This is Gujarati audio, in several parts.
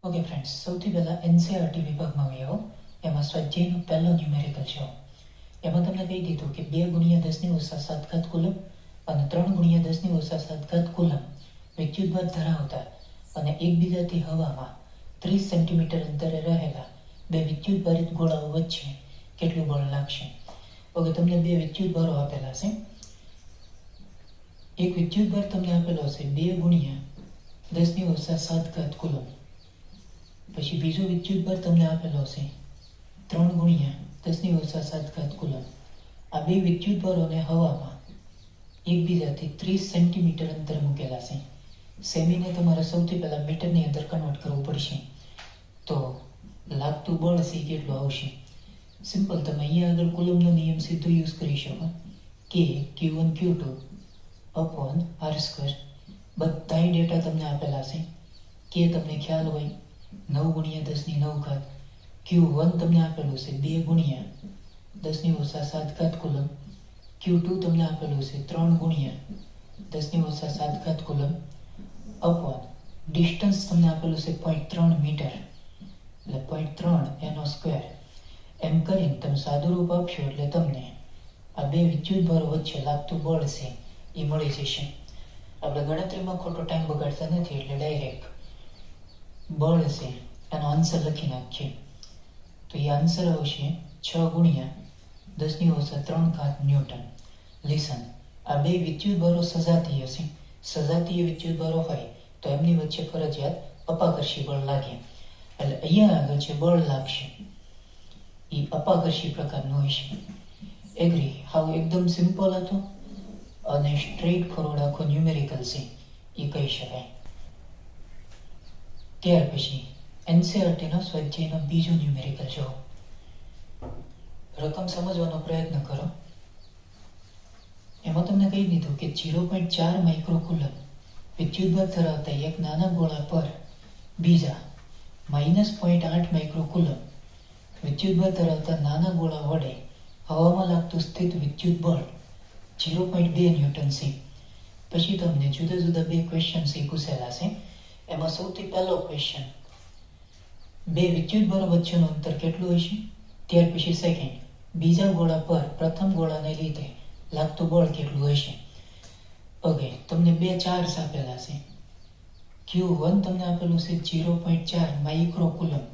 ઓકે ફ્રેન્ડ્સ, સૌથી પહેલાં એનસીઆરટી વિભાગમાં આવી આવો. એમાં સ્વાધ્યાયનો પહેલો ન્યુમેરિકલ છે. એમાં તમને કહી દીધું કે 2 × 10⁻7 કુલમ અને 3 × 10⁻7 કુલમ વિદ્યુતભાર ધરાવતા અને એકબીજાથી હવામાં 30 સેન્ટીમીટર અંતરે રહેલા બે વિદ્યુતભારિત ગોળાઓ વચ્ચે કેટલું બળ લાગશે. ઓકે, તમને બે વિદ્યુતભારો આપેલા છે. એક વિદ્યુતભાર તમને આપેલો હશે 2 × 10⁻7 કુલમ. પછી બીજો વિદ્યુતભાર તમને આપેલો હશે 3 × 10⁻7 કુલમ. આ બે વિદ્યુતભારોને હવામાં એકબીજાથી 30 સેન્ટીમીટર અંતર મૂકેલા છે. સેમીને તમારે સૌથી પહેલા મીટરની અંદર કન્વર્ટ કરવું પડશે. તો લાગતું બળ છે કેટલું આવશે. સિમ્પલ, તમે અહીંયા આગળ કુલમનો નિયમ સીધો યુઝ કરી શકો. કે Q1 Q2 અપોન R². બધાય ડેટા તમને આપેલા છે. કે તમને ખ્યાલ હોય 9 × 10⁹. Q1 તમને આપેલું છે 2 × 10⁻7 કુલમ. Q2 તમને આપેલું છે 3 × 10⁻7 કુલમ અપોન ડિસ્ટન્સ તમને આપેલું છે 0.3 મીટર, એટલે 0.3 એનો સ્ક્વેર. એમ કરીને તમે સાદું રૂપ આપશો એટલે તમને આ બે વિદ્યુતભારો વચ્ચે લાગતું બળ છે એ મળી જશે. આપણે ગણતરીમાં ખોટો ટાઈમ બગાડતા નથી, એટલે ડાયરેક્ટ બળ છે એનો આન્સર લખી નાખીએ. તો એ આન્સર આવશે 6 × 10⁻³ ન્યૂટન. લિસન, આ બે વિદ્યુતભારો સજાતીય છે. સજાતીય વિદ્યુતભારો હોય તો એમની વચ્ચે ફરજિયાત અપાકર્ષી બળ લાગે. એટલે અહીંયા આગળ જે બળ લાગશે એ અપાકર્ષી પ્રકારનું હશે. એગ્રી? હાવ એકદમ સિમ્પલ હતો અને સ્ટ્રેટ ફોરવર્ડ આખો ન્યુમેરિકલ છે એ કહી શકાય. ત્યાર પછી એનસીઆરટીનો સ્વાધ્યાયનો બીજો ન્યુમેરિકલ જો. રકમ સમજવાનો પ્રયત્ન કરો. એમાં તમને કહી દીધું કે 0.4 માઇક્રોકુલમ વિદ્યુતભાર ધરાવતા એક નાના ગોળા પર બીજા -0.8 માઇક્રોકુલમ વિદ્યુતભાર ધરાવતા નાના ગોળા વડે હવામાં લાગતું સ્થિત વિદ્યુત બળ 0.2 ન્યૂટન છે. પછી તમને જુદા જુદા બે ક્વેશ્ચન પૂછેલા છે. એમાં સૌથી પહેલો ક્વેશ્ચન, બે વિદ્યુતભારો વચ્ચેનું અંતર કેટલું હશે. ત્યાર પછી સેકન્ડ, બીજા ગોળા પર પ્રથમ ગોળાને લીધે લાગતું બળ કેટલું હશે. ઓકે, તમને બે ચાર્જ આપેલા છે. Q1 તમને આપેલું છે 0.4 માઇક્રોકુલમ.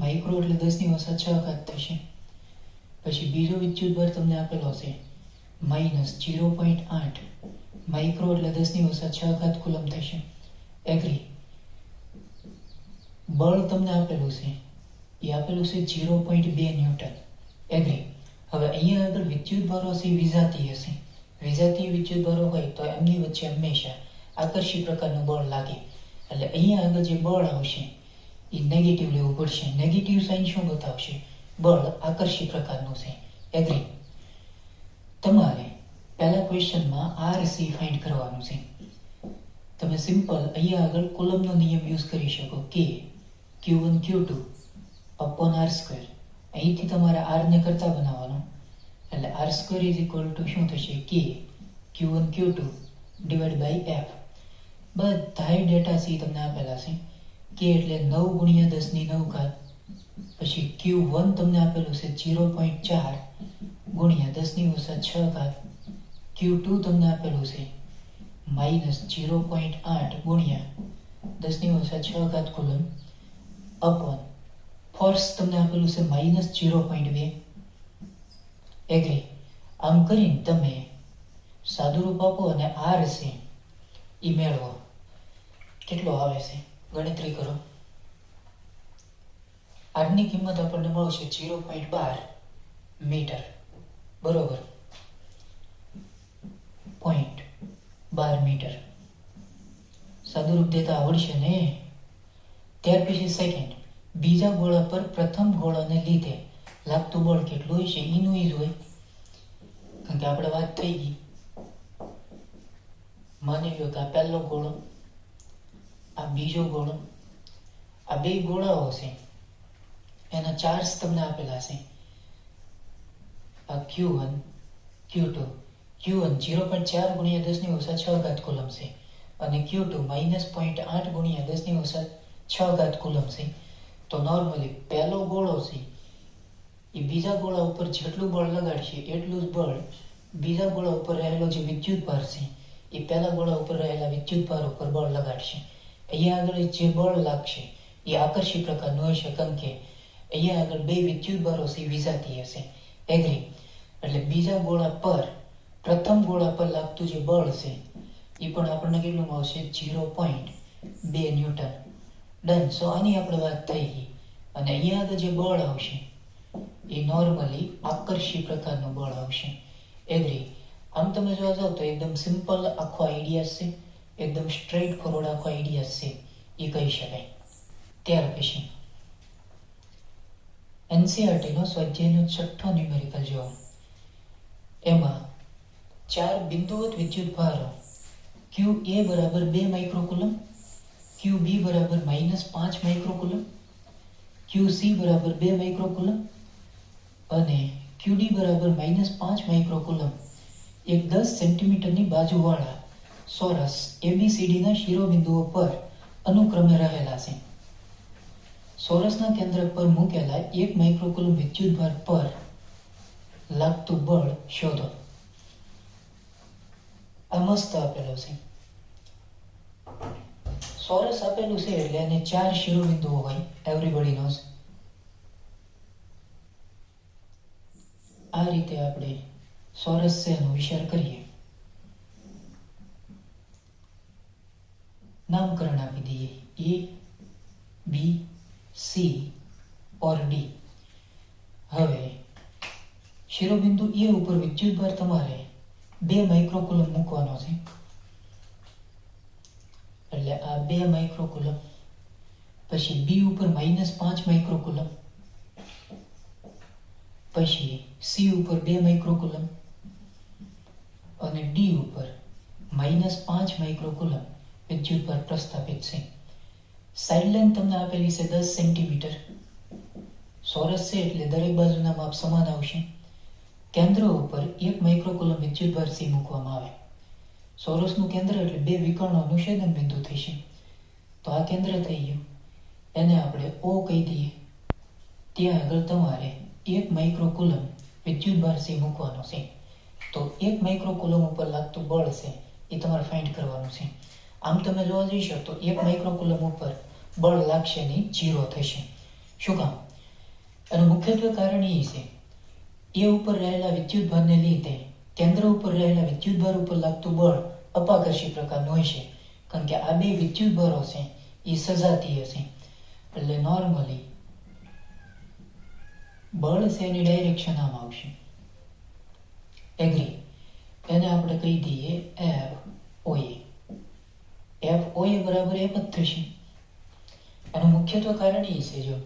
માઇક્રો એટલે 10⁻6 થશે. પછી બીજો વિદ્યુતભાર તમને આપેલો છે -0.8 માઇક્રો એટલે 10⁻6 કુલમ થશે. એગ્રી? બળ તમને આપેલું છે એ આપેલું છે 0.2 ન્યૂટન. એગ્રી? હવે અહીંયા આગળ વિદ્યુતભારો છે વિજાતીય છે. વિજાતીય વિદ્યુતભારો હોય તો એમની વચ્ચે હંમેશા આકર્ષી પ્રકારનું બળ લાગે. એટલે અહીંયા આગળ જે બળ આવશે એ નેગેટિવ લેવું પડશે. નેગેટિવ સાઇન શું બતાવશે? બળ આકર્ષી પ્રકારનું છે. એગ્રી? તમારે પહેલા ક્વેશ્ચનમાં RC ફાઇન્ડ કરવાનું છે. તમે સિમ્પલ અહીંયા આગળ કુલમનો નિયમ યુઝ કરી શકો. કે Q1 Q2 અપોન R². અહીંથી તમારે R ને કરતા બનાવવાનો, એટલે R² શું થશે? કે Q1 Q2 / F. બધાય ડેટા સી તમને આપેલા છે. કે એટલે 9 × 10⁹. પછી Q1 તમને આપેલું છે 0.4 × 10⁻6. Q2 તમને આપેલું છે -0.8 × 10⁻6 કુલમ અપોન ફોર્સ તમને આપેલું છે -0.2. એગ્રી? આમ કરીને તમે સાદું રૂપ આપો અને R છે એ મેળવો. કેટલો આવે છે ગણતરી કરો. R ની કિંમત આપણને મળશે 0.12 મીટર. બરોબર, 0.12 મીટર. સાદું રૂપ દેતા આવડશે ને. ત્યાર પછી સેકન્ડ, બીજા ગોળા પર પ્રથમ ગોળાને લીધે લાગતું બળ કેટલું હશે એનું જ હોય. કારણ કે આપણે વાત થઈ ગઈ. માની લો કે આ પહેલો ગોળો, આ બીજો ગોળો, આ બે ગોળાઓ છે એના ચાર્જ તમને આપેલા છે. આ Q1 Q2. Q1 0.4 × 10⁻6 કુલમ છે અને Q2 -0.8 × 6 ઘાત કુલમ છે. તો નોર્મલી પહેલો ગોળો છે એ બીજા ગોળા ઉપર જેટલું બળ લગાડશે એટલું જ બળ બીજા ગોળા ઉપર રહેલો જે વિદ્યુત ભાર છે એ પહેલા ગોળા ઉપર રહેલા વિદ્યુત ભાર ઉપર બળ લગાડશે. અહીંયા આગળ જે બળ લાગશે એ આકર્ષી પ્રકારનું હશે, કારણ કે અહીંયા આગળ બે વિદ્યુત ભારો છે વિજાતી હશે. એગ્રી? એટલે બીજા ગોળા પર પ્રથમ ગોળા પર લાગતું જે બળ છે એ પણ આપણને કેટલું આવશે? 0.2 ન્યૂટન. ડન. સો આની આપણે વાત થઈ ગઈ. અને અહીંયા આગળ જે બળ આવશે એ નોર્મલી આકર્ષી પ્રકારનું બળ આવશે. એગ્રી? આમ તમે જોવા જાવ તો એકદમ સિમ્પલ આખો આઈડિયા છે, એકદમ સ્ટ્રેટ ફોરવર્ડ આખો આઈડિયા છે એ કહી શકાય. ત્યાર પછી એનસીઆરટીનો સ્વાધ્યાયનો 6થો ન્યુમેરિકલ જોવો. એમાં 4 બિંદુવત વિદ્યુત ભારો QA બરાબર 2 માઇક્રોકુલમ, QB બરાબર -5 માઇક્રોકુલમ, QC બરાબર 2 માઇક્રોકુલમ અને QD બરાબર -5 માઇક્રોકુલમ એક 10 સેન્ટીમીટરની બાજુવાળા ચોરસ ABCDના શિરોબિંદુઓ પર અનુક્રમે રહેલા છે. ચોરસના કેન્દ્ર પર મૂકેલા 1 માઇક્રોકુલમ વિદ્યુતભાર પર લાગતું બળ શોધો. આ મસ્ત આપેલો છે. ચોરસ આપેલું છે એટલે એને 4 શિરોબિંદુઓ હોય, એવરીબડી નોઝ. આ રીતે આપણે ચોરસ છે એનો વિચાર કરીએ. નામકરણ આપી દઈએ A, B, C or D. હવે શિરોબિંદુ A ઉપર વિદ્યુતભાર તમારે 2 માઇક્રોકુલમ મૂકવાનો છે. એટલે આ 2 માઇક્રોકુલમ, પછી B ઉપર -5 માઇક્રોકુલમ, પછી C ઉપર 2 માઇક્રોકુલમ અને D ઉપર -5 માઇક્રોકુલમ વિદ્યુતભાર પ્રસ્થાપિત છે. સાઇડ લાઇન તમને આપેલી છે 10 સેન્ટીમીટર. ચોરસ છે એટલે દરેક બાજુના માપ સમાન આવશે. કેન્દ્ર ઉપર 1 માઇક્રોકુલમ વિદ્યુતભાર C મૂકવામાં આવે. ચોરસનું કેન્દ્ર એટલે 2 વિકર્ણોનું છેદન બિંદુ થશે. તો આ કેન્દ્ર થઈ ગયું, એને આપણે O કહી દઈએ. ત્યાં આગળ તમારે 1 માઇક્રોકુલમ વિદ્યુતભાર C મૂકવાનો છે. તો 1 માઇક્રોકુલમ ઉપર લાગતું બળ છે એ તમારે ફાઇન્ડ કરવાનું છે. આમ તમે જોવા જઈશો તો 1 માઇક્રોકુલમ ઉપર બળ લાગશે નહીં, 0 થશે. શું કામ? એનું મુખ્યત્વે કારણ એ છે એ ઉપર રહેલા વિદ્યુતભારને લીધે કેન્દ્ર ઉપર રહેલા વિદ્યુતભાર ઉપર લાગતું બળ અપાકર્ષી પ્રકારનું હશે, કારણ કે આ બે વિદ્યુતભારો છે એ સજાતીય છે. એટલે નોર્મલી બળ છે એની ડાયરેક્શન આમ આવશે. એગ્રી? એને આપણે કહી દઈએ FOA. FOA બરાબર એક જ થશે. એનું મુખ્યત્વે કારણ એ છે, જો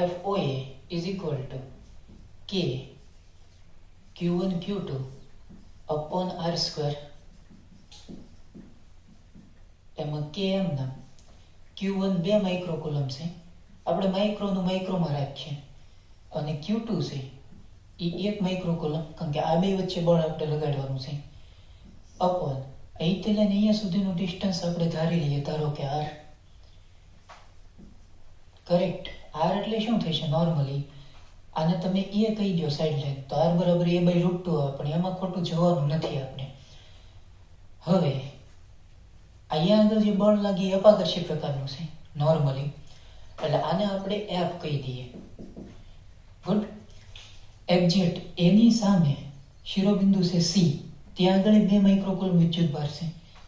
FOA is equal to K Q1 Q2 upon R square. એમાં Km ના Q1 2 માઇક્રોકુલમ છે, આપણે માઇક્રોનું માઇક્રોમાં રાખીએ, અને Q2 છે એ 1 માઇક્રોકુલમ, કારણ કે આ બે વચ્ચે બળ આપણે લગાડવાનું છે, અપોન અહીંથી લઈને અહીંયા સુધીનું ડિસ્ટન્સ આપણે ધારી લઈએ, ધારો કે R. કરેક્ટ? R એટલે શું થશે? નોર્મલી આને તમે A કહી દો સાઈડ લાઈન, તો R બરાબર A/√2 આવે, પણ એમાં ખોટું જવાનું નથી આપણે. હવે અહીંયા આગળ જે બળ લાગે એ અપાકર્ષી પ્રકારનું છે નોર્મલી, એટલે આને આપણે F કહી દઈએ. ગુડ. એક્ઝેક્ટ એની સામે શિરોબિંદુ છે C, ત્યાં આગળ 2 માઇક્રોકુલમ વિદ્યુતભાર છે.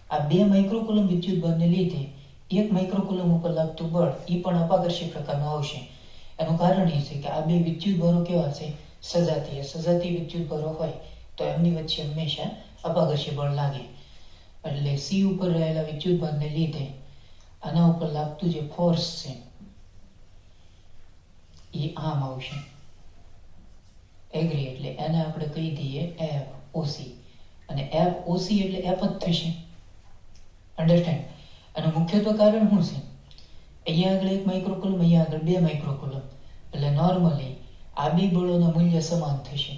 આ 2 માઇક્રોકુલમ વિદ્યુતભારને લીધે 1 માઇક્રોકુલમ ઉપર લાગતું બળ એ પણ અપાકર્ષી પ્રકારનું આવશે. એનું કારણ એ છે કે આ બે વિદ્યુતભારો કેવા છે? સજાતીય. સજાતીય વિદ્યુતભારો હોય તો એમની વચ્ચે હંમેશા અપાકર્ષી બળ લાગે. એટલે C ઉપર રહેલા વિદ્યુતભારને લીધે આના ઉપર લાગતું જે ફોર્સ છે એ આમ આવશે. એગ્રી? એટલે એને આપણે કહી દઈએ FOC, અને FOC એટલે F જ થશે. અન્ડરસ્ટેન્ડ? એનું મુખ્યત્વે કારણ શું છે? અહીંયા આગળ 1 માઇક્રોકુલમ, અહીંયા આગળ 2 માઇક્રોકુલમ, એટલે નોર્મલી આ બે બળોના મૂલ્ય સમાન થશે.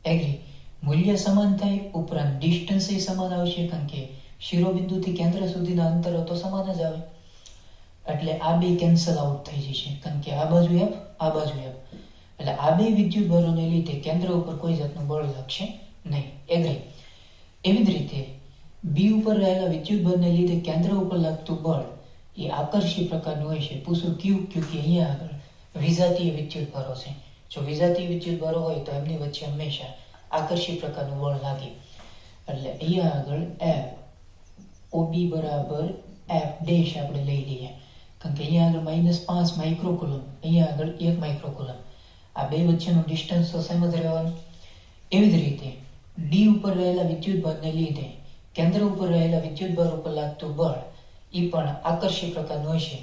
એગ્રી? મૂલ્ય સમાન થાય ઉપરાંત ડિસ્ટન્સ એ સમાન આવશે, કારણ કે શિરોબિંદુથી કેન્દ્ર સુધીના અંતરો તો સમાન જ આવે. એટલે આ બે કેન્સલ આઉટ થઈ જશે, કારણ કે આ બાજુ F, આ બાજુ F, એટલે આ બે વિદ્યુત ભારોને લીધે કેન્દ્ર ઉપર કોઈ જાતનું બળ લાગશે નહીં. એગ્રી. એવી જ રીતે બી ઉપર રહેલા વિદ્યુત ભારને લીધે કેન્દ્ર ઉપર લાગતું બળ એ આકર્ષી પ્રકારનું હોય છે. પૂછું ક્યુ? ક્યુ કે અહીંયા આગળ વિજાતીય વિદ્યુત ભારો છે. જો વિજાતીય વિદ્યુત ભારો હોય તો એમની વચ્ચે હંમેશા આકર્ષી પ્રકારનું બળ લાગે. એટલે અહીંયા આગળ F OB બરાબર F ડેશ આપણે લઈ લઈએ, કારણ કે અહીંયા આગળ -5 માઇક્રોકુલમ, અહીંયા આગળ 1 માઇક્રોકુલમ, આ બે વચ્ચેનું ડિસ્ટન્સ તો સેમ જ રહેવાનું. એવી જ રીતે ડી ઉપર રહેલા વિદ્યુત ભારને લીધે કેન્દ્ર ઉપર રહેલા વિદ્યુત ભાર ઉપર લાગતું બળ એ પણ આકર્ષી પ્રકારનું હશે.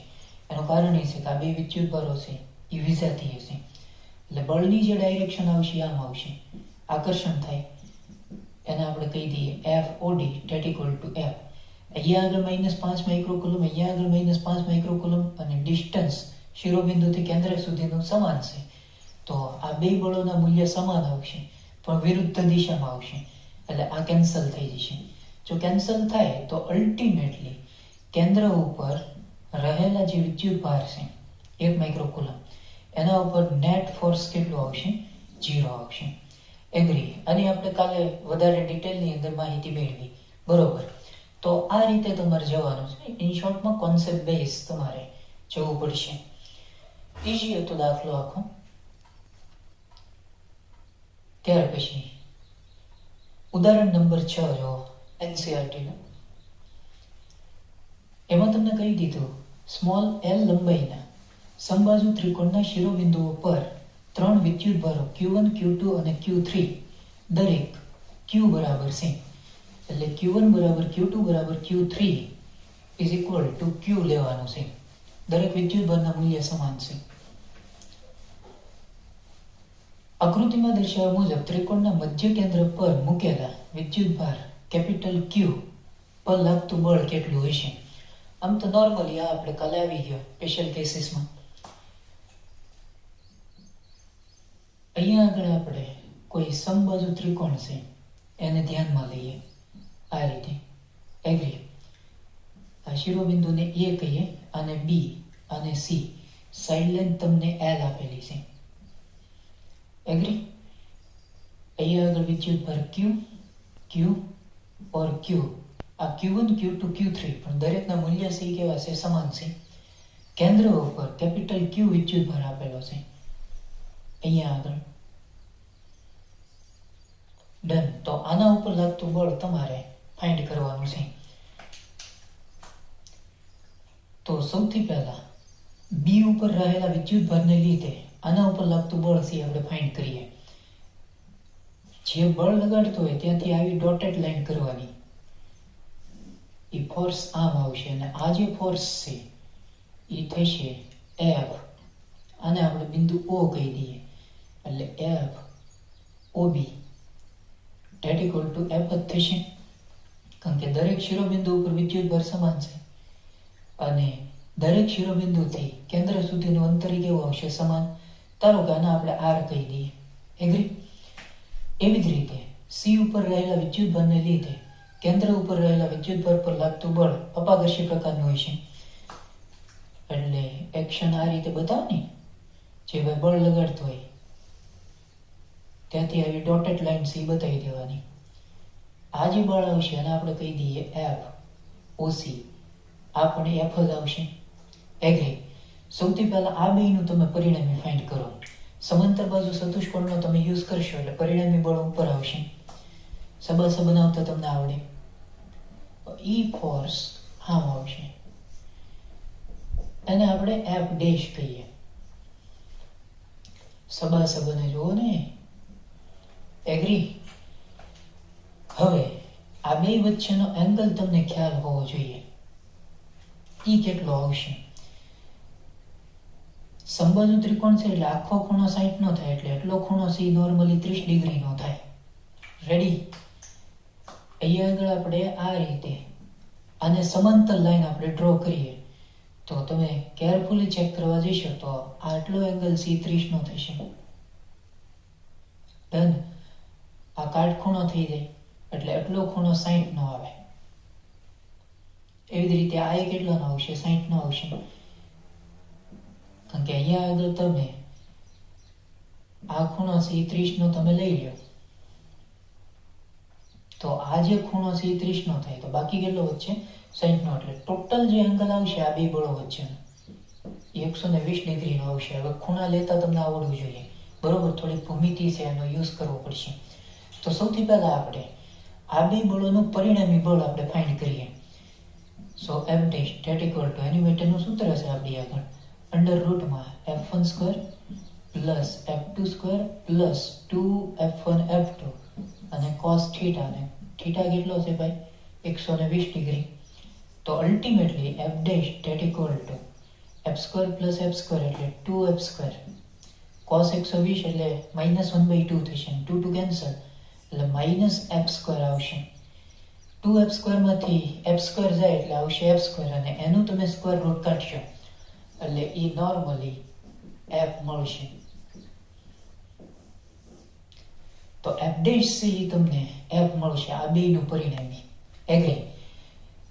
એનું કારણ એ છે કે આ બે વિદ્યુત ભારો છે એ વિજાતીય છે, એટલે બળની જે ડાયરેક્શન આવશે આમ આવશે, આકર્ષણ થાય, એને આપણે કહી દઈએ FOD that equal to F. અહીંયા આગળ -5 માઇક્રોકુલમ, અહીંયા આગળ -5 માઇક્રોકુલમ, અને ડિસ્ટન્સ શિરોબિંદુથી કેન્દ્ર સુધીનું સમાન છે. તો આ બે બળોના મૂલ્ય સમાન આવશે પણ વિરુદ્ધ દિશામાં આવશે, એટલે આ કેન્સલ થઈ જશે. જો કેન્સલ થાય તો અલ્ટિમેટલી કેન્દ્ર ઉપર રહેલા જે વિદ્યુત ભાર છે 1 માઇક્રોકુલમ, એના ઉપર નેટ ફોર્સ કેટલું આવશે? 0 આવશે. એગ્રી. અને આપણે કાલે વધારે ડિટેલની અંદર માહિતી મેળવી, બરોબર. તો આ રીતે તમારે જવાનું છે. ઇન શોર્ટમાં કોન્સેપ્ટ બેઝ તમારે જવું પડશે. ઈઝી હતો દાખલો આખો. ત્યાર પછી ઉદાહરણ નંબર 6 જો NCERT નું. એમાં તમને કહી દીધું સ્મોલ l લંબાઈના સમબાજુ ત્રિકોણના શિરોબિંદુઓ પર 3 વિદ્યુત ભારો Q1, Q2 અને Q3 દરેક Q બરાબર છે. એટલે Q1 બરાબર Q2 બરાબર Q3 is equal two Q લેવાનું છે. દરેક વિદ્યુત ભારના મૂલ્ય સમાન છે. આકૃતિમાં દર્શાવ્યા મુજબ ત્રિકોણના મધ્ય કેન્દ્ર પર મૂકેલા વિદ્યુત ભાર કેપિટલ Q પર લાગતું બળ કેટલું હશે? આમ તો નોર્મલી આ આપણે કાલે આવી ગયો સ્પેશિયલ કેસીસમાં. અહીંયા આગળ આપણે કોઈ સમબાજુ ત્રિકોણ છે એને ધ્યાનમાં લઈએ આ રીતે. એગ્રી. આ શિરોબિંદુને A કહીએ, અને B અને C. સાઇડ લાઈન તમને L આપેલી છે. એગ્રી. અહીંયા આગળ વિદ્યુત ભાર Q, Q और Q. આ Q1, Q2, Q3 પણ દરેકના મૂલ્ય C કેવા છે? સમાન છે. કેન્દ્ર ઉપર કેપિટલ Q વિદ્યુત ભાર આપેલો છે અહીંયા આગળ. ડન. તો આના ઉપર લાગતું બળ તમારે ફાઇન્ડ કરવાનું છે. તો સૌથી પહેલા B ઉપર રહેલા વિદ્યુત ભારને લીધે આના ઉપર લાગતું બળ છે આપણે ફાઇન્ડ કરીએ. જે બળ લગાડતો હોય ત્યાંથી આવી ડોટેડ લાઈન કરવાની. એ ફોર્સ આમ આવશે, અને આ જે ફોર્સ છે એ થશે F. આને આપણે બિંદુ O કહી દઈએ, એટલે F OB that equal to F જ થશે, કારણ કે દરેક શિરોબિંદુ ઉપર વિદ્યુત ભાર સમાન છે, અને દરેક શિરોબિંદુથી કેન્દ્ર સુધીનું અંતર કેવું આવશે? સમાન. ધારો કે આને આપણે R કહી દઈએ. એગ્રી. એવી જ રીતે C ઉપર રહેલા વિદ્યુત ભારને લીધે કેન્દ્ર ઉપર રહેલા વિદ્યુત ભાર પર લાગતું બળ અપાકર્ષી પ્રકારનું હોય છે. એટલે એક્શન આ રીતે બતાવની, જે ભાઈ બળ લગાડતો હોય ત્યાંથી આવી ડોટેડ લાઈન C બતાવી દેવાની. આ જે બળ આવશે અને આપણે કહી દઈએ F OC. આ પણ F જ આવશે. એગ્રી. સૌથી પહેલા આ બેયનું તમે પરિણામી ફાઇન્ડ કરો. સમાંતર બાજુ ચતુષ્કોણનો તમે યુઝ કરશો એટલે પરિણામી બળ ઉપર આવશે. સબાસા બનાવતા તમને આવડે. E ફોર્સ આમ આવશે, એને આપણે F ડેશ કહીએ. સબાસા બને જુઓ ને. એગ્રી. હવે આ બે વચ્ચેનો એંગલ તમને ખ્યાલ હોવો જોઈએ. E કેટલો આવશે? સમબાજુ ત્રિકોણ છે એટલે આખો ખૂણો 60 નો થાય, એટલે એટલો ખૂણો C નોર્મલી 30 ડિગ્રી નો થાય. રેડી. અહીંયા આગળ આપણે આ રીતે આને સમાંતર લાઈન આપણે ડ્રો કરીએ તો તમે કેરફુલી ચેક કરવા જશો તો આટલો એંગલ C 30 નો થશે. ડન. આ કાટખૂણો થઈ જાય એટલે એટલો ખૂણો 60 નો આવે. એવી જ રીતે આ કેટલો નો આવશે? 60 નો આવશે. કારણ કે અહીંયા આગળ તમે આ ખૂણો છે એ 30 નો તમે લઈ લો તો આ જે ખૂણો છે એ 30 નો થાય તો બાકી કેટલો વધશે 60 નો એટલે ટોટલ જે એંગલ આવશે આ બે બળો વચ્ચે 120 ડિગ્રી નો આવશે. હવે ખૂણા લેતા તમને આવડવું જોઈએ બરોબર, થોડી ભૂમિતિ છે એનો યુઝ કરવો પડશે. તો સૌથી પહેલા આપણે આ બે બળોનું પરિણામી બળ આપણે ફાઇન્ડ કરીએ. સો F dash that equal to એની માટેનું સૂત્ર છે આપણી આગળ અંડર રૂટમાં F1 square plus F2 square plus 2F1 F2 અને cos થીટા ને થીટા કેટલો છે ભાઈ 120 ડિગ્રી. તો ultimately F dash that equal to f square plus f square એટલે 2f સ્ક્વેર cos 120 એટલે -1/2 થશે, 2 2 કેન્સલ એટલે -f સ્ક્વેર આવશે. 2f સ્ક્વેર માંથી f સ્ક્વેર જાય એટલે આવશે f સ્ક્વેર અને એનું તમે સ્ક્વેર રૂટ કાઢશો એટલે એ નોર્મલી f મળશે. તો f ડેશ છે એ તમને f મળશે આ બેયનું પરિણામી. એગ્રી?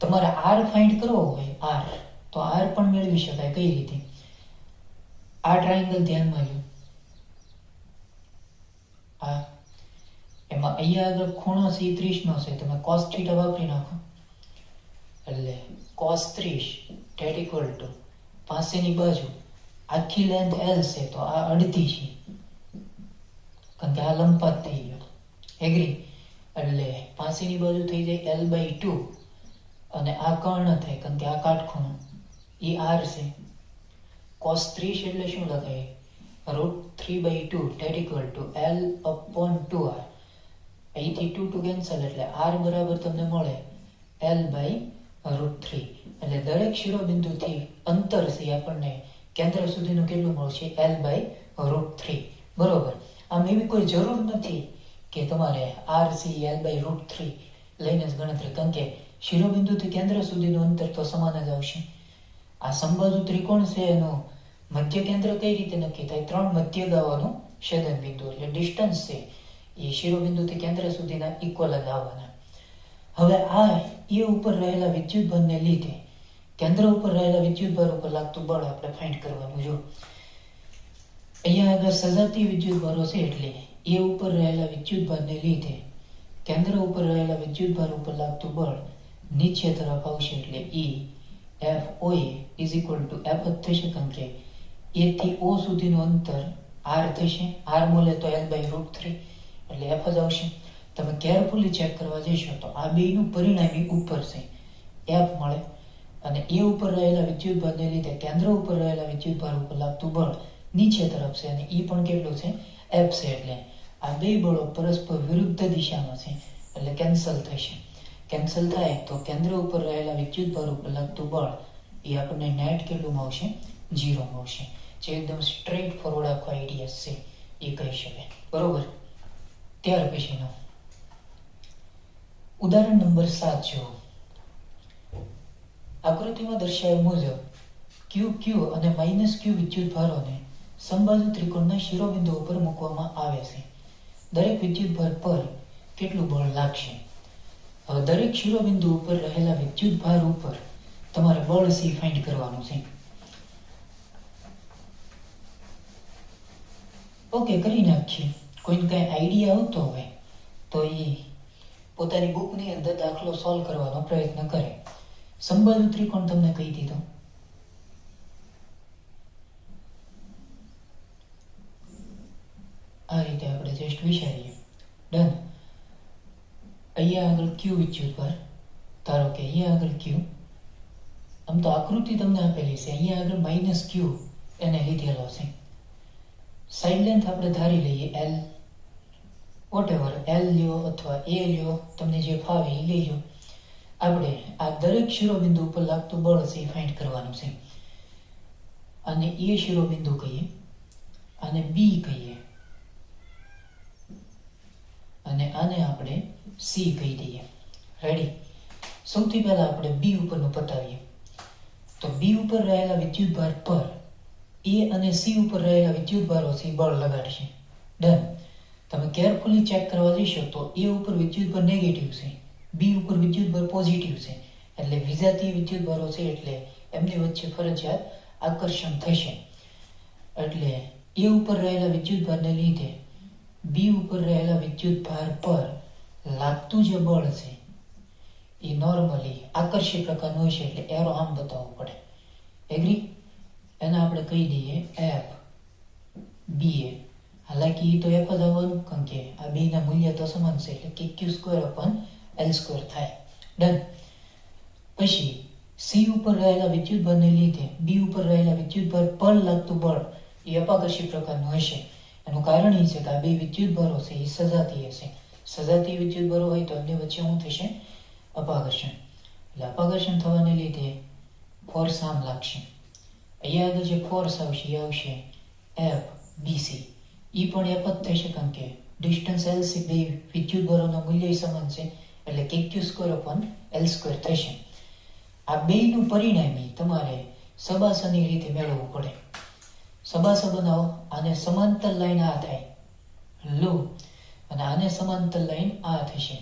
તમારે r ફાઇન્ડ કરવો હોય r તો r પણ મેળવી શકાય. કઈ રીતે? આ ટ્રાયેંગલ ધ્યાનમાં લો, આ એમાં અહીંયા આગળ ખૂણો છે 30 નો છે, તમે cos થીટા વાપરી નાખો એટલે cos 30 that equal to પાસેની બાજુ આખી લેન્થ l છે તો આ અડધી છે કારણ કે આ લંબાત થઈ ગયો. એગ્રી? એટલે પાસેની બાજુ થઈ જાય l/2 અને આ કર્ણ થાય કારણ કે આ કાટખૂણો એ r છે. cos 30 એટલે શું લખાય √3/2 that equal to l/2r. અહીંથી 2 2 કેન્સલ એટલે r બરાબર તમને મળે l/√3. એટલે દરેક શિરોબિંદુથી અંતર છે આપણને કેન્દ્ર સુધીનું કેટલું મળશે l/√3. બરોબર. આમ એવી કોઈ જરૂર નથી કે તમારે r છે l/√3 લઈને જ ગણતરી, કારણ કે શિરોબિંદુથી કેન્દ્ર સુધીનું અંતર તો સમાન જ આવશે. આ સમબાજુ ત્રિકોણ છે એનું મધ્ય કેન્દ્ર કઈ રીતે નક્કી થાય? 3 મધ્યગાઓનું છેદન બિંદુ એટલે ડિસ્ટન્સ છે એ શિરોબિંદુથી કેન્દ્ર સુધીના ઇક્વલ જ આવવાના. હવે આ એ ઉપર રહેલા વિદ્યુતભારને લીધે કેન્દ્ર ઉપર રહેલા વિદ્યુતભાર ઉપર લાગતું બળ આપણે ફાઇન્ડ કરવાનું. જો અહીંયા આગળ સજાતીય વિદ્યુતભારો છે એટલે એ ઉપર રહેલા વિદ્યુતભારને લીધે કેન્દ્ર ઉપર રહેલા વિદ્યુતભાર ઉપર લાગતું બળ નીચે તરફ આવશે એટલે EFOA is equal to F જ થશે કારણ કે A થી O સુધીનું અંતર R થશે. R મળે તો l/√3 એટલે F જ આવશે. તમે કેરફુલી ચેક કરવા જશો તો આ બેયનું પરિણામી ઉપર છે F મળે અને એ ઉપર રહેલા વિદ્યુતભારને લીધે કેન્દ્ર ઉપર રહેલા વિદ્યુતભાર ઉપર લાગતું બળ નીચે તરફ છે અને એ પણ કેટલું છે F છે. એટલે આ બે બળો પરસ્પર વિરુદ્ધ દિશામાં છે એટલે કેન્સલ થશે. કેન્સલ થાય તો કેન્દ્ર ઉપર રહેલા વિદ્યુતભાર ઉપર લાગતું બળ એ આપણને નેટ કેટલું મળશે 0 મળશે, જે એકદમ સ્ટ્રેટ ફોરવર્ડ આખો આઈડિયા છે એ કહી શકાય. બરોબર. ત્યાર પછીનો ઉદાહરણ નંબર 7 જુઓ. આકૃતિમાં દર્શાવ્યા મુજબ QQ અને -Q વિદ્યુતભારોને સમબાજુ ત્રિકોણના શિરોબિંદુ ઉપર મૂકવામાં આવે છે. દરેક વિદ્યુતભાર પર કેટલું બળ લાગશે? હવે દરેક શિરોબિંદુ ઉપર રહેલા વિદ્યુતભાર ઉપર તમારે બળ C ફાઇન્ડ કરવાનું છે. ઓકે, કરી નાખીએ. કોઈને કઈ આઈડિયા આવતો હોય તો એ પોતાની બુકની અંદર દાખલો સોલ્વ કરવાનો પ્રયત્ન કરે. સમબાજુ ત્રિકોણ તમને કહી દીધો. આ રીતે આપણે જસ્ટ વિચારીએ. ડન. અહીંયા આગળ Q વિદ્યુતભાર, ધારો કે અહીંયા આગળ Q, આમ તો આકૃતિ તમને આપેલી છે, અહીંયા આગળ -Q એને લીધેલો છે. સાઈડ લેન્થ આપણે ધારી લઈએ L, વોટેવર L લ્યો અથવા A લ્યો, તમને જે ફાવે એ લઈ લો. આપણે આ દરેક શિરોબિંદુ ઉપર લાગતું બળ છે એ ફાઇન્ડ કરવાનું છે. આને A શિરોબિંદુ કહીએ, આને B કહીએ અને આને આપણે C કહી દઈએ. રેડી? સૌથી પહેલા આપણે B ઉપરનું પતાવીએ. તો B ઉપર રહેલા વિદ્યુતભાર પર A અને C ઉપર રહેલા વિદ્યુતભારો છે બળ લગાડશે. ડન. તમે કેરફુલી ચેક કરવા જશો તો A ઉપર વિદ્યુતભાર નેગેટિવ છે, B ઉપર વિદ્યુતભાર પોઝિટિવ છે, એટલે વિજાતીય વિદ્યુતભારો છે એટલે એમની વચ્ચે ફરજિયાત આકર્ષણ થશે. એટલે એ ઉપર રહેલા વિદ્યુતભારને લીધે બી ઉપર રહેલા વિદ્યુતભાર પર લાગતું જે બળ છે એ નોર્મલી આકર્ષી પ્રકારનું હશે, એટલે એરો આમ બતાવવો પડે. એગ્રી? એને આપણે કહી દઈએ એફ બી એ. હાલાકી એ તો એફ જ આવવાનું, કારણ કે આ બેના મૂલ્ય તો સમાન છે, એટલે કે Q square upon L square થાય. ડન. પછી સી ઉપર રહેલા વિદ્યુતભારને લીધે બી ઉપર રહેલા વિદ્યુતભાર પર લાગતું બળ એ અપાકર્ષી પ્રકારનું હશે. એનું કારણ એ છે કે આ બે વિદ્યુતભારો છે એ સજાતીય છે. સજાતીય વિદ્યુતભારો હોય તો એમની વચ્ચે શું થશે? અપાકર્ષણ. એટલે અપાકર્ષણ થવાને લીધે ફોર્સ આમ લાગશે. અહીંયા આગળ જે ફોર્સ આવશે એ આવશે એફ બીસી. એ પણ એફ જ થશે, કારણ કે ડિસ્ટન્સ એલ છે, બે વિદ્યુતભારોના મૂલ્ય સમાન છે, એટલે કે Q square upon L square થશે. આ બેયનું પરિણામી તમારે સબાસની રીતે મેળવવું પડે. સબાસા બનાવો. આને સમાંતર લાઈન આ થાય લો, અને આને સમાંતર લાઈન આ થશે.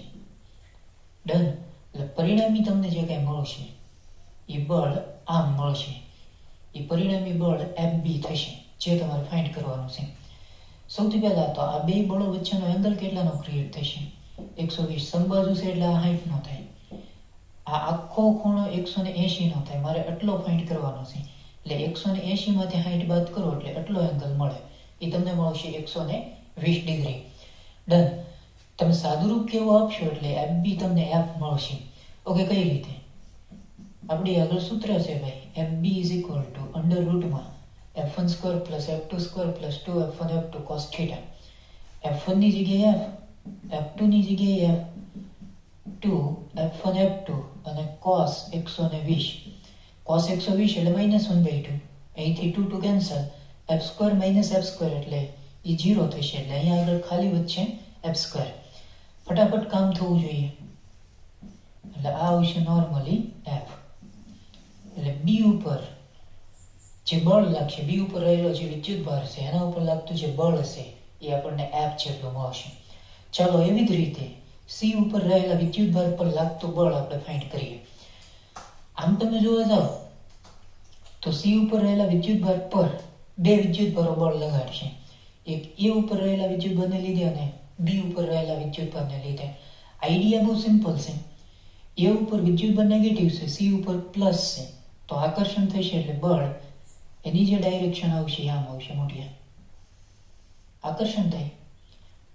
ડન. એટલે પરિણામી તમને જે કઈ મળશે એ બળ આમ મળશે. એ પરિણામી બળ એફબી થશે, જે તમારે ફાઇન્ડ કરવાનું છે. સૌથી પહેલા તો આ બે બળો વચ્ચેનો એંગલ કેટલાનો ક્રિએટ થશે? 120. સમબાજુ છે એટલે આ 60 નો થાય. આ આખો ખૂણો 180 નો થાય. મારે એટલો ફાઇન્ડ કરવાનો છે, એટલે 180 માંથી 60 બાદ કરો એટલે એટલો એંગલ મળે. એ તમને મળશે 120 ડિગ્રી. ડન. તમે સાદુરૂપ કેવું આપશો એટલે એફબી તમને એફ મળશે. ઓકે, કઈ રીતે? આપણી આગળ સૂત્ર છે ભાઈ, FB is equal to under રૂટમાં f1 square plus f2 square plus 2f1 f2 cos θ. f1 ની જગ્યાએ f, f2 ની જગ્યાએ f2 f1 f2 અને cos 120. cos 120 એટલે -1/2. અહીંથી 2 cancel. f square minus f square એટલે એ 0 થશે, એટલે અહીંયા આગળ ખાલી વચ્ચે f સ્ક્વેર. ફટાફટ કામ થવું જોઈએ, એટલે આ આવશે નોર્મલી f. એટલે બી ઉપર જે બળ લાગશે, બી ઉપર રહેલો જે વિદ્યુતભાર છે એના ઉપર લાગતું જે બળ હશે એ આપણને એફ જેટલું મળશે. ચાલો એવી જ રીતે સી ઉપર રહેલા વિદ્યુતભાર પર લાગતું બળ આપણે ફાઇન્ડ કરીએ. આમ તમે જોવા જાઓ તો સી ઉપર રહેલા વિદ્યુતભાર પર બે વિદ્યુતભારો બળ લગાડશે. એક એ ઉપર રહેલા વિદ્યુતભારને લીધે અને બી ઉપર રહેલા વિદ્યુતભારને લીધે. આઈડિયા બહુ સિમ્પલ છે. એ ઉપર વિદ્યુતભાર નેગેટિવ છે, સી ઉપર પ્લસ છે, તો આકર્ષણ થશે એટલે બળ એની જે ડાયરેક્શન આવશે આમ આવશે, મોટી આકર્ષણ થાય.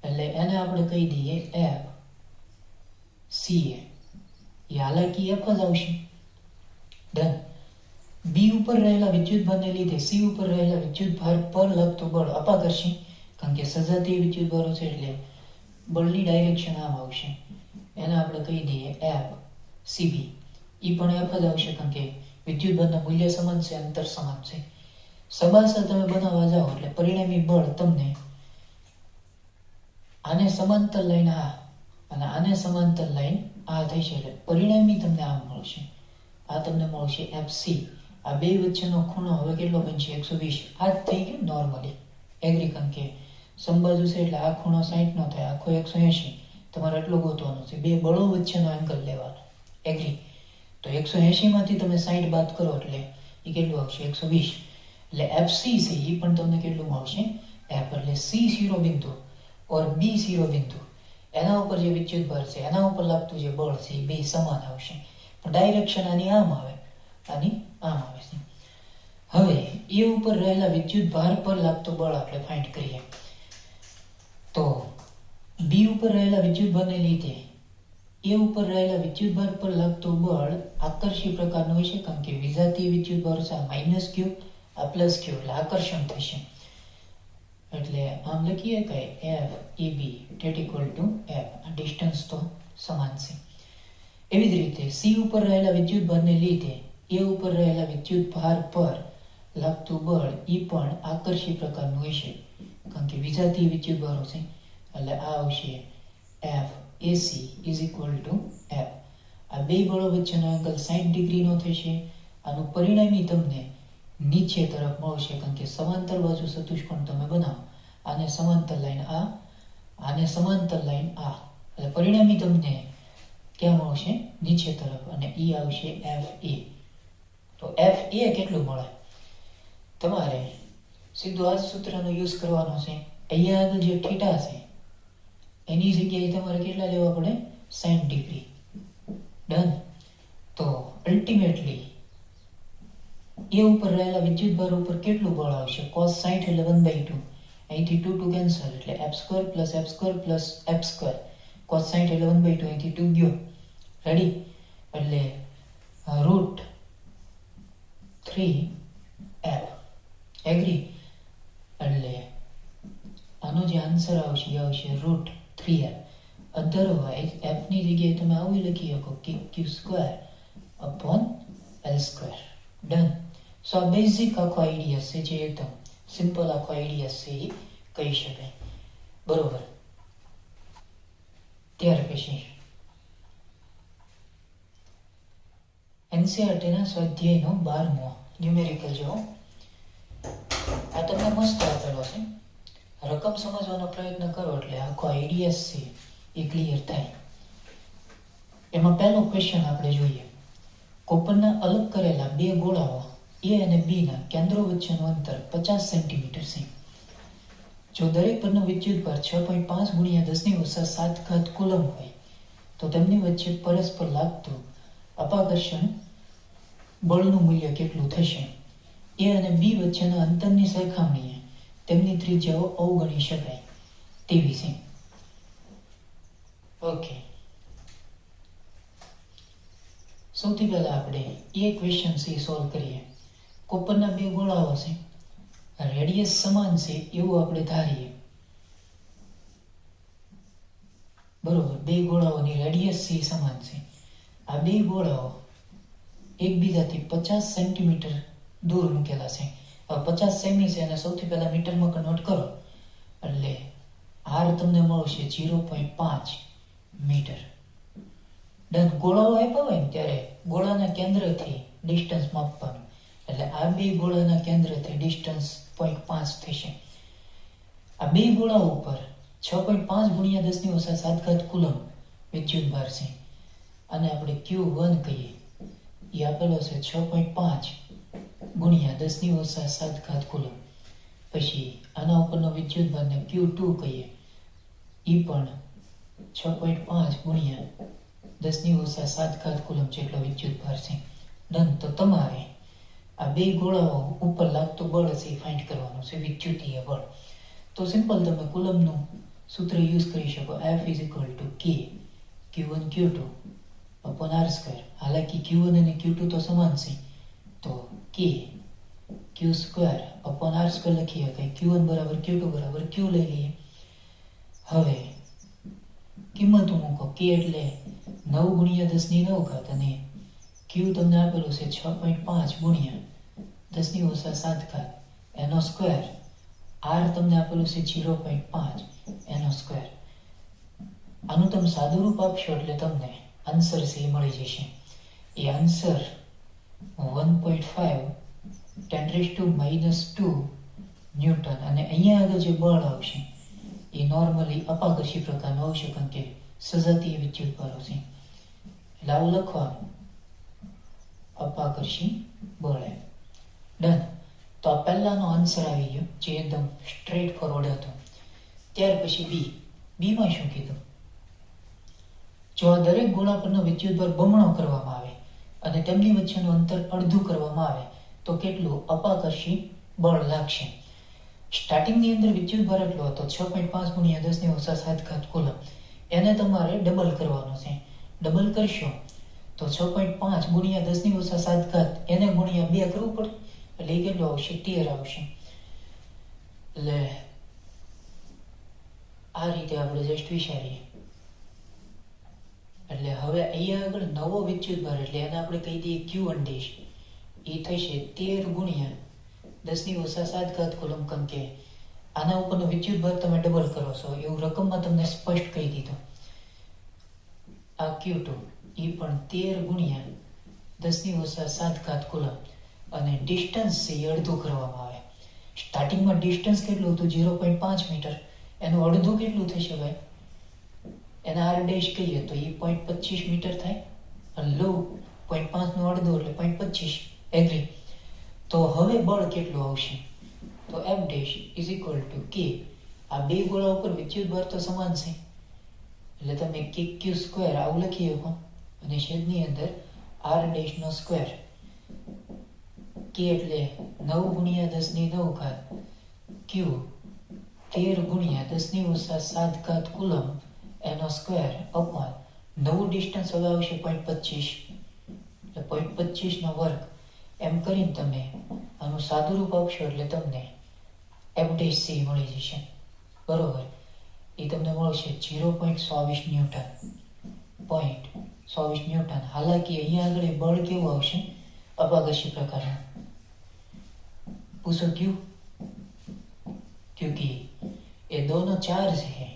એટલે એને આપણે કહી દઈએ એફ સી એ. હાલાકી એફ જ આવશે. ડન. બી ઉપર રહેલા વિદ્યુતભારને લીધે સી ઉપર રહેલા વિદ્યુતભાર પર લાગતું બળ અપાકર્ષી, કારણ કે સજાતીય વિદ્યુતભારો છે એટલે બળની ડાયરેક્શન આમ આવશે. એને આપણે કહી દઈએ એફ સીબી. એ પણ એફ જ આવશે, કારણ કે વિદ્યુતભારના મૂલ્ય સમાન છે, અંતર સમાન છે. સબાસા તમે બનાવવા જાઓ એટલે પરિણામી બળ તમને આને સમાંતર લાઈન આ અને આને સમાંતર લાઈન આ થશે, એટલે પરિણામી તમને આમ મળશે. આ તમને મળશે એફસી. આ બે વચ્ચેનો ખૂણો હવે કેટલો બનશે? 120. આ જ થઈ ગયું નોર્મલી. એગ્રી? કારણ કે સમબાજુ છે એટલે આ ખૂણો 60 નો થાય, આખો 180. તમારે એટલો ગોતવાનો છે, બે બળો વચ્ચેનો એંગલ લેવાનો. એગ્રી? તો 180 માંથી તમે 60 બાદ કરો એટલે એ કેટલું આવશે? 120. એટલે એફસી છે એ પણ તમને કેટલું મળશે? એફ. એટલે સી શિરોબિંદુ ઓર બી શિરોબિંદુ એના ઉપર જે વિદ્યુતભાર છે એના ઉપર લાગતું જે બળ છે એ બે સમાન આવશે, પણ ડાયરેક્શન આની આમ આવે, આની આમ આવે છે. હવે એ ઉપર રહેલા વિદ્યુતભાર પર લાગતું બળ આપણે ફાઇન્ડ કરીએ. તો બી ઉપર રહેલા વિદ્યુતભારને લીધે એ ઉપર રહેલા વિદ્યુતભાર પર લાગતું બળ આકર્ષી પ્રકારનું હશે, કારણ કે વિજાતીય વિદ્યુતભાર છે માઇનસ ક્યુ, આ પ્લસ ક્યુ, એટલે આકર્ષણ થશે. એટલે આમ લખીએ કે F A B date equal to F. આ ડિસ્ટન્સ તો સમાન છે. એવી જ રીતે સી ઉપર રહેલા વિદ્યુતભારને લીધે એ ઉપર રહેલા વિદ્યુતભાર પર લાગતું બળ એ પણ આકર્ષી પ્રકારનું હશે, કારણ કે વિજાતીય વિદ્યુતભારો છે. એટલે આ આવશે F AC is equal to F. આ બે બળો વચ્ચેનો એંગલ 60 ડિગ્રીનો થશે. આનું પરિણામી તમને નીચે તરફ મળશે, કારણ કે સમાંતર બાજુ ચતુષ્કોણ તમે બનાવો, આને સમાંતર લાઈન આ, આને સમાંતર લાઈન આ, એટલે પરિણામી તમને ક્યાં મળશે? નીચે તરફ. અને ઈ આવશે એફ એ. તો એફ એ કેટલું મળે? તમારે સીધો આ સૂત્રનો યુઝ કરવાનો છે. અહીંયા આગળ જે થીટા છે એની જગ્યાએ તમારે કેટલા લેવા પડે? 60 ડિગ્રી. ડન. તો અલ્ટિમેટલી એ ઉપર રહેલા વિદ્યુતભાર ઉપર કેટલું બળ આવશે? cos 60 એટલે 1/2. અહીંથી 2 2 કેન્સલ એટલે f² + f² + f². cos 60 એટલે 1/2, અહીંથી 2 ગયો. રેડી? એટલે √3f. એગ્રી? એટલે આનો જે આન્સર આવશે એ આવશે √3f. અધરવાઇઝ f ની જગ્યાએ તમે આવું લખી શકો કે q²/L². ડન. સો આ બેઝિક આખો આઈડિયા છે, જે એકદમ સિમ્પલ આખો આઈડિયા છે એ કહી શકાય. બરોબર. ત્યાર પછી એનસીઆરટીના સ્વાધ્યાયનો 12મો ન્યુમેરિકલ જો આ તમને મસ્ત આપેલો છે. રકમ સમજવાનો પ્રયત્ન કરો એટલે આખો આઈડિયા છે એ ક્લિયર થાય. એમાં પહેલો ક્વેશ્ચન આપણે જોઈએ. કોપરના અલગ કરેલા બે ગોળાઓ A અને B ના કેન્દ્રો વચ્ચેનું અંતર 50 સેન્ટીમીટર છે. જો દરેક પરનો વિદ્યુતભાર 6.5 × 10⁻7 કુલમ હોય તો તેમની વચ્ચે પરસ્પર લાગતું અપાકર્ષણ બળનું મૂલ્ય કેટલું થશે? A અને B વચ્ચેના અંતરની સરખામણીએ તેમની ત્રિજ્યાઓ અવગણી શકાય તેવી છે. ઓકે. સૌથી પહેલા આપણે એ ક્વેશ્ચન છે સોલ્વ કરીએ. કોપરના બે ગોળાઓ છે, રેડિયસ સમાન છે એવું આપણે ધારીએ. બરોબર. બે ગોળાઓની રેડિયસ છે સમાન છે. આ બે ગોળાઓ એકબીજાથી 50 સેન્ટીમીટર દૂર મૂકેલા છે. હવે 50 સેમી છે અને સૌથી પહેલા મીટરમાં કન્વર્ટ કરો એટલે r તમને મળશે 0.5 મીટર. ડન. ગોળાઓ આપ્યા હોય ને ત્યારે ગોળાના કેન્દ્રથી ડિસ્ટન્સ માપવાનું. એટલે આ બે ગોળાના કેન્દ્રથી ડિસ્ટન્સ 0.5 થશે. આ બે ગોળાઓ ઉપર 6.5 × 10⁻7 કુલમ વિદ્યુતભાર છે. અને આપણે Q1 કહીએ. એ આપેલો છે 6.5 × 10⁻7 કુલમ. પછી આના ઉપરનો વિદ્યુતભારને Q2 કહીએ. એ પણ 6.5 × 10⁻7 કુલમ જેટલો વિદ્યુતભાર છે. ડન. તો તમારે આ બે ગોળાઓ ઉપર લાગતું બળ છે ફાઇન્ડ કરવાનું છે, વિદ્યુતીય બળ. તો સિમ્પલ તમે કુલમનું સૂત્ર યુઝ કરી શકો. F = K Q1 Q2 / r². હાલાકી Q1 અને Q2 તો સમાન છે તો K Q² / r² લખી શકાય. Q1 = Q2 = Q લઈ લઈએ. હવે કિંમત મૂકો. K એટલે 9 × 10⁹ અને Q તમને આપેલું છે 6.5 × 10⁻7 એનો સ્ક્વેર. r તમને આપેલું છે 0.5 એનો સ્ક્વેર. આનું તમે સાદું રૂપ આપશો એટલે તમને આન્સર છે એ મળી જશે. એ આન્સર 1.5 × 10⁻² ન્યૂટન. અને અહીંયા આગળ જે બળ આવશે એ નોર્મલી અપાકર્ષી પ્રકારનું આવશે, કારણ કે સજાતીય વિદ્યુતભારો છે. એટલે આવું લખવાનું, અપાકર્ષી બળ. ડન. તો આ પહેલાનો આન્સર આવી ગયો, જે એકદમ સ્ટ્રેટ ફોરવર્ડ હતો. ત્યાર પછી બીમાં શું કીધું? જો આ દરેક ગોળા પરનો વિદ્યુતભાર બમણો કરવામાં આવે અને તેમની વચ્ચેનું અંતર અડધું કરવામાં આવે તો કેટલું અપાકર્ષી બળ લાગશે? સ્ટાર્ટિંગની અંદર વિદ્યુતભાર એટલો હતો 6.5 × 10⁻7 કુલમ. એને તમારે ડબલ કરવાનો છે. ડબલ કરશો તો 6.5 × 10⁻7 એને ગુણ્યા 2 કરવું પડે. એટલે એ કેટલું આવશે? 13 આવશે. એટલે આ રીતે આપણે જસ્ટ વિચારીએ. એટલે હવે અહીંયા આગળ નવો વિદ્યુતભાર એટલે એને આપણે કહી દઈએ Q1'. એ થશે 13 × 10⁻7 કુલમ. કારણ કે આના ઉપરનો વિદ્યુતભાર તમે ડબલ કરો છો એવું રકમમાં તમને સ્પષ્ટ કહી દીધું. આ Q2 એ પણ 13 × 10⁻7 કુલમ. અને ડિસ્ટન્સ છે એ અડધું કરવામાં આવે. સ્ટાર્ટિંગમાં ડિસ્ટન્સ કેટલું હતું? 0.5 મીટર. એનું અડધું કેટલું થશે ભાઈ? એના r' કહીએ તો એ 0.25 મીટર થાય. લો 0.5 નું અડધું એટલે 0.25. એગ્રી? તો હવે બળ કેટલું આવશે? તો F dash is equal two કે. આ બે ગોળા ઉપર વિદ્યુતભાર તો સમાન છે એટલે તમે કે ક્યુ સ્ક્વેર આવું લખી શકો અને છેદની અંદર આર ડેશ નો સ્ક્વેર. કે એટલે 9 ગુણ્યા 10 ની 9 ઘાત, ક્યુ 13 ગુણ્યા 10 ની ઓછા 7 ઘાત કુલમ એનો સ્ક્વેર અપોન નવું ડિસ્ટન્સ હવે આવશે 0.25 એટલે 0.25 નો વર્ગ. એમ કરીને તમે આનું સાદું રૂપ આપશો એટલે તમને એફ ડેશ સી મળી જશે. બરોબર, એ તમને મળશે 0.24 ન્યૂટન. 0.24 ન્યૂટન. હાલાકી અહીંયા આગળ બળ કેવું આવશે? अपाकर्षी प्रकार में. पूछो क्यों? क्योंकि ये दोनों चार्ज है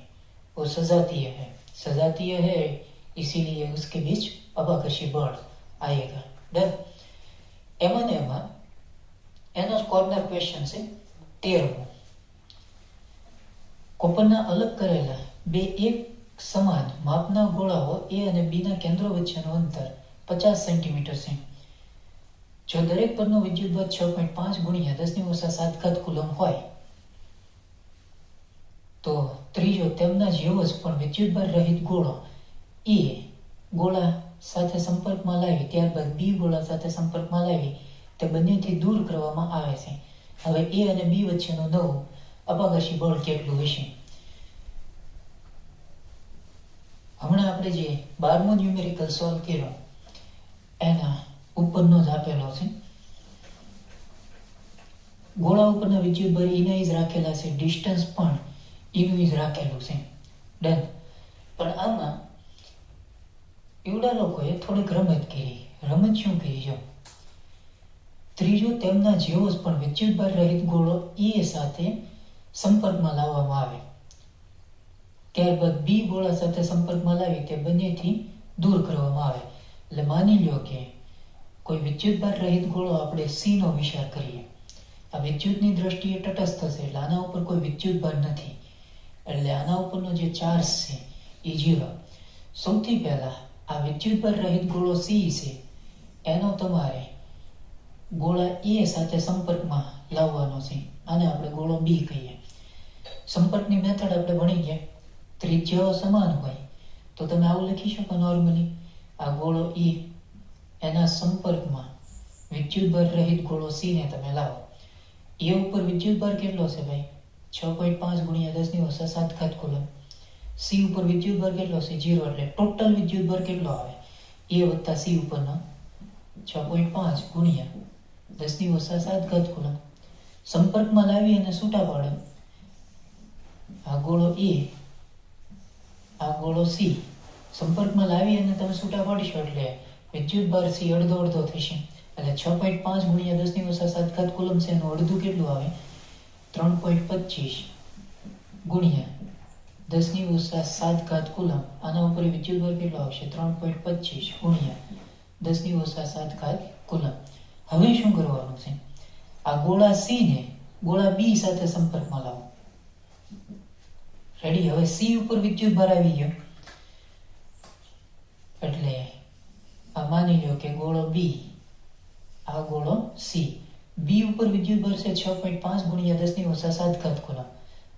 वो सजातीय है. सजातीय है इसीलिए उसके बीच अपाकर्षी बल आएगा. डन. एमा ने एमा एनो कॉर्नर क्वेश्चन से 13. કોપરના અલગ કરેલા બે એક સમાન માપના ગોળાઓ A અને B ના કેન્દ્રો વચ્ચેનું અંતર 50 સેન્ટીમીટર છે. જો દરેક પરનો વિદ્યુતભાર 6.5 ગુણ્યા 10 ની ઓછા 7 ઘાત કુલમ હોય તો ત્રીજો તેમના જેવો જ પણ વિદ્યુતભાર રહિત ગોળો A ગોળા સાથે સંપર્કમાં લાવી ત્યારબાદ B ગોળા સાથે સંપર્કમાં લાવી તે બંનેથી દૂર કરવામાં આવે છે. હવે A અને B વચ્ચેનું નવું અપાકર્ષી બળ કેટલું હશે? હમણાં આપણે જે 12મો ન્યુમેરિકલ સોલ્વ કર્યો એના ઉપરનો જ આપેલો છે. ગોળા ઉપરના વિદ્યુતભાર એના જ રાખેલા છે, ડિસ્ટન્સ પણ એનું જ રાખેલું છે. ડન. પણ આમાં એવડા લોકોએ થોડીક રમત કરી. રમત શું કરી? જો ત્રીજો તેમના જેવો જ પણ વિદ્યુતભાર રહિત ગોળો એ સાથે સંપર્કમાં લાવવામાં આવે ત્યારબાદ B ગોળા સાથે સંપર્કમાં લાવી તે બંનેથી દૂર કરવામાં આવે. એટલે માની લો કે કોઈ વિદ્યુતભાર રહિત ગોળો આપણે C નો વિચાર કરીએ. આ વિદ્યુતની દ્રષ્ટિએ તટસ્થ છે એટલે આના ઉપર કોઈ વિદ્યુતભાર નથી એટલે આના ઉપરનો જે ચાર્જ છે એ 0. સૌથી પહેલા આ વિદ્યુતભાર રહિત ગોળો C છે એનો તમારે ગોળા A સાથે સંપર્કમાં લાવવાનો છે. આને આપણે ગોળો B કહીએ. સંપર્કની મેથડ આપણે ભણી ગયા. ત્રિજ્યાઓ સમાન હોય તો તમે આવું લખી શકો નોર્મલી. આ ગોળો E એના સંપર્કમાં વિદ્યુતભાર રહિત ગોળો C ને તમે લાવો. એ ઉપર વિદ્યુતભાર કેટલો છે ભાઈ? 6.5 ગુણ્યા 10 ની ઓછા 7 ઘાત કુલમ. C ઉપર વિદ્યુતભાર કેટલો છે? 0. એટલે ટોટલ વિદ્યુતભાર કેટલો આવે? A વત્તા C ઉપરનો 6.5 ગુણ્યા 10 ની ઓછા 7 ઘાત કુલમ. સંપર્કમાં લાવી અને છૂટા પાડો. આ ગોળો A આ ગોળો C સંપર્કમાં લાવી અને તમે છૂટા પાડીશો એટલે વિદ્યુતભાર C અડધો અડધો થશે. એટલે 6.5 ગુણ્યા 10 ની ઓછા 7 ઘાત કુલમ છે એનું અડધું કેટલું આવે? 3.25 ગુણ્યા 10 ની ઓછા 7 ઘાત કુલમ. આના ઉપર વિદ્યુતભાર કેટલો આવશે? 3.25 ગુણ્યા 10 ની ઓછા 7 ઘાત કુલમ. હવે શું કરવાનું છે? આ ગોળા C ને ગોળા B સાથે સંપર્કમાં લાવો. રેડી. હવે C ઉપર વિદ્યુતભાર આવી ગયો એટલે આ માની લો કે ગોળો B આ ગોળો C. B ઉપર વિદ્યુતભાર છે 6.5 ગુણ્યા 10 ની ઓછા 7 ઘાત કુલમ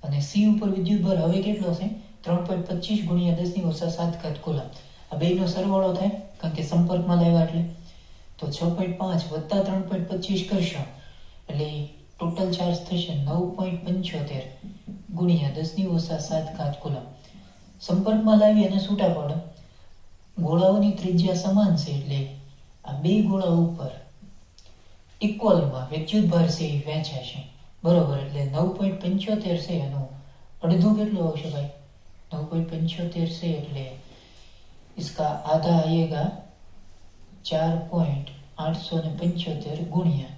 અને C ઉપર વિદ્યુતભાર હવે કેટલો છે? 3.25 ગુણ્યા 10 ની ઓછા 7 ઘાત કુલમ. આ બેનો સરવાળો થાય કારણ કે સંપર્કમાં લાવ્યા એટલે તો 6.5 વત્તા 3.25 કરશો એટલે ટોટલ ચાર્જ થશે 9.75 ગુણ્યા 10 ની ઓછા 7 ઘાત કુલમ. સંપર્કમાં લાવી અને છૂટા પાડો. ગોળાઓની ત્રિજ્યા સમાન છે એટલે આ બે ગોળા ઉપર ઇક્વલમાં વિદ્યુતભાર છે એ વહેંચાશે. બરોબર. એટલે 9.75 છે એનું અડધું કેટલું આવશે ભાઈ? 9.75 છે એટલે इसका आधा आएगा 4.875 गुणिया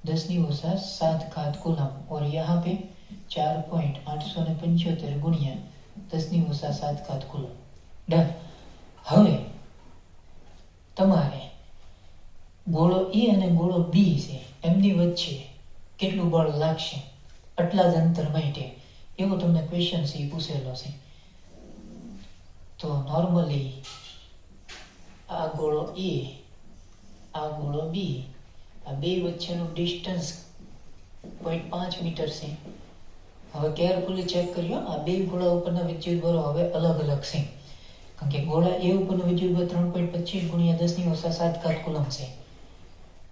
10 ની ઓછા 7 घात कूलम और यहाँ पे 4.875 गुणिया 10 ની ઓછા 7 घात कूलम. डन. હવે તમારે ગોળો A અને ગોળો B છે એમની વચ્ચે કેટલું બળ લાગશે આટલા જ અંતર માટે એવો તમને ક્વેશ્ચન છે પૂછેલો છે. તો નોર્મલી આ ગોળો A આ ગોળો B આ બે વચ્ચેનું ડિસ્ટન્સ 0.5 મીટર છે. હવે કેરફુલી ચેક કર્યો, આ બે ગોળા ઉપરના વિદ્યુતભારો હવે અલગ અલગ છે. કારણ કે ગોળા એ ઉપરનો વિદ્યુતભાર 3.25 ગુણ્યા 10⁻7 કુલમ છે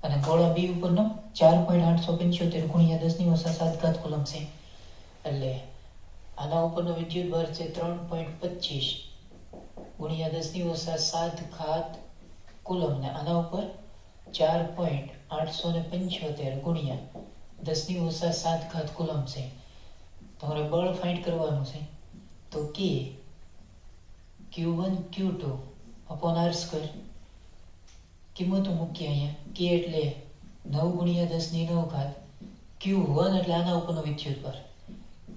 અને ગોળા બી ઉપરનો 4.875 ગુણ્યા 10⁻7 કુલમ છે. એટલે આના ઉપરનો વિદ્યુતભાર છે 3.25 ગુણ્યા 10⁻7 કુલમ ને આના ઉપર 4.875 ગુણ્યા 10⁻7 કુલમ છે. તમારે બળ ફાઇન્ડ કરવાનું છે. તો કે Q1 Q2 અપોન r². કિંમતો મૂકીએ અહીંયા. કે એટલે 9 ગુણ્યા 10⁹. Q1 એટલે આના ઉપરનો વિદ્યુતભાર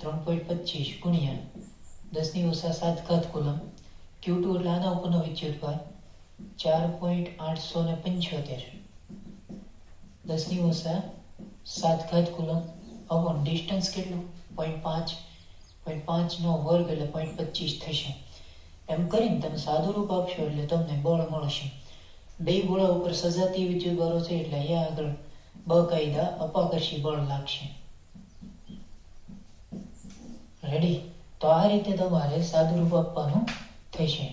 3.25 ગુણ્યા 10⁻7 કુલમ. Q2 એટલે આના ઉપરનો વિદ્યુતભાર 4.875 10⁻7 કુલમ અપોન ડિસ્ટન્સ કેટલું 0.5 નો વર્ગ એટલે 0.25 થશે. એમ કરીને તમે સાદું રૂપ આપશો એટલે તમને બળ મળશે. બે ગોળા ઉપર સજાતીય વિદ્યુતભારો છે એટલે અહીંયા આગળ બકાયદા અપાકર્ષી બળ લાગશે. રેડી? તો આ રીતે તમારે સાદું રૂપ આપવાનું થશે.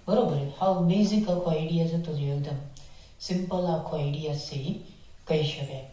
બરોબર? હાવ બેઝિક આખો આઈડિયા જતો રહ્યો, એકદમ સિમ્પલ આખો આઈડિયા છે એ કહી શકાય.